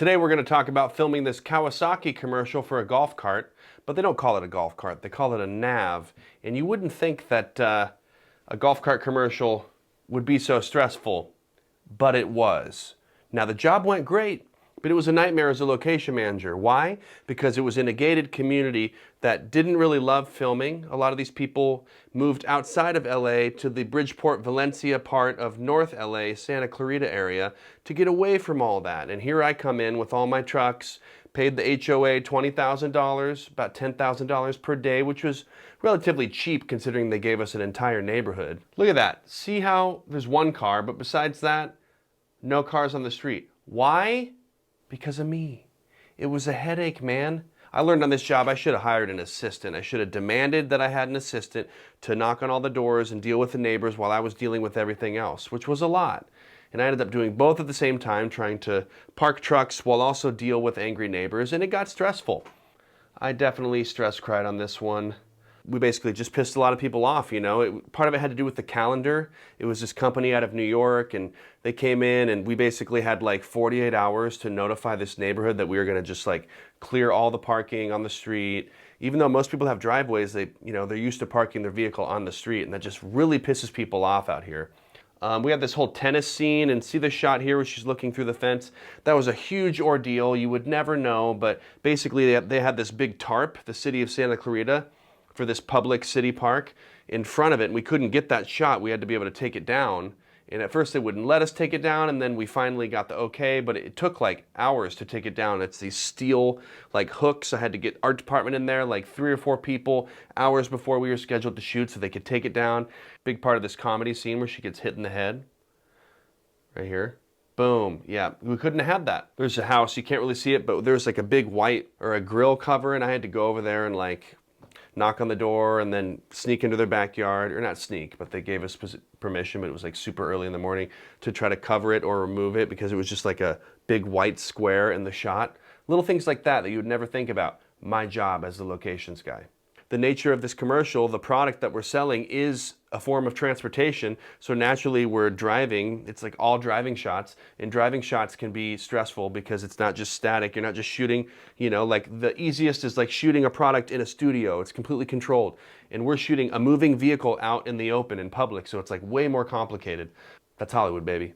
Today we're going to talk about filming this Kawasaki commercial for a golf cart, but they don't call it a golf cart, they call it a nav. And you wouldn't think that a golf cart commercial would be so stressful, but it was. Now the job went great, but it was a nightmare as a location manager. Why? Because it was in a gated community that didn't really love filming. A lot of these people moved outside of LA to the Bridgeport, Valencia part of North LA, Santa Clarita area to get away from all that. And here I come in with all my trucks, paid the HOA $20,000, about $10,000 per day, which was relatively cheap considering they gave us an entire neighborhood. Look at that. See how there's one car, but besides that, no cars on the street. Why? Because of me. It was a headache, man. I learned on this job I should have hired an assistant. I should have demanded that I had an assistant to knock on all the doors and deal with the neighbors while I was dealing with everything else, which was a lot. And I ended up doing both at the same time, trying to park trucks while also deal with angry neighbors, and it got stressful. I definitely stress cried on this one. We basically just pissed a lot of people off, you know. Part of it had to do with the calendar. It was this company out of New York, and they came in, and we basically had like 48 hours to notify this neighborhood that we were gonna just like clear all the parking on the street. Even though most people have driveways, they're used to parking their vehicle on the street, and that just really pisses people off out here. We have this whole tennis scene, and see the shot here where she's looking through the fence? That was a huge ordeal. You would never know, but basically they had this big tarp, the city of Santa Clarita, for this public city park in front of it, and we couldn't get that shot. We had to be able to take it down, and at first they wouldn't let us take it down, and then we finally got the okay, but it took like hours to take it down. It's these steel like hooks. I had to get art department in there, like 3 or 4 people, hours before we were scheduled to shoot so they could take it down. Big part of this comedy scene where she gets hit in the head right here. Boom. Yeah, we couldn't have had that. There's a house, you can't really see it, but there's like a big white or a grill cover, and I had to go over there and like knock on the door and then sneak into their backyard, or not sneak, but they gave us permission, but it was like super early in the morning to try to cover it or remove it because it was just like a big white square in the shot. Little things like that you would never think about. My job as the locations guy. The nature of this commercial, the product that we're selling is a form of transportation, so naturally we're driving. It's like all driving shots, and driving shots can be stressful because it's not just static. You're not just shooting, like the easiest is like shooting a product in a studio. It's completely controlled, and we're shooting a moving vehicle out in the open in public, so it's like way more complicated. That's Hollywood, baby.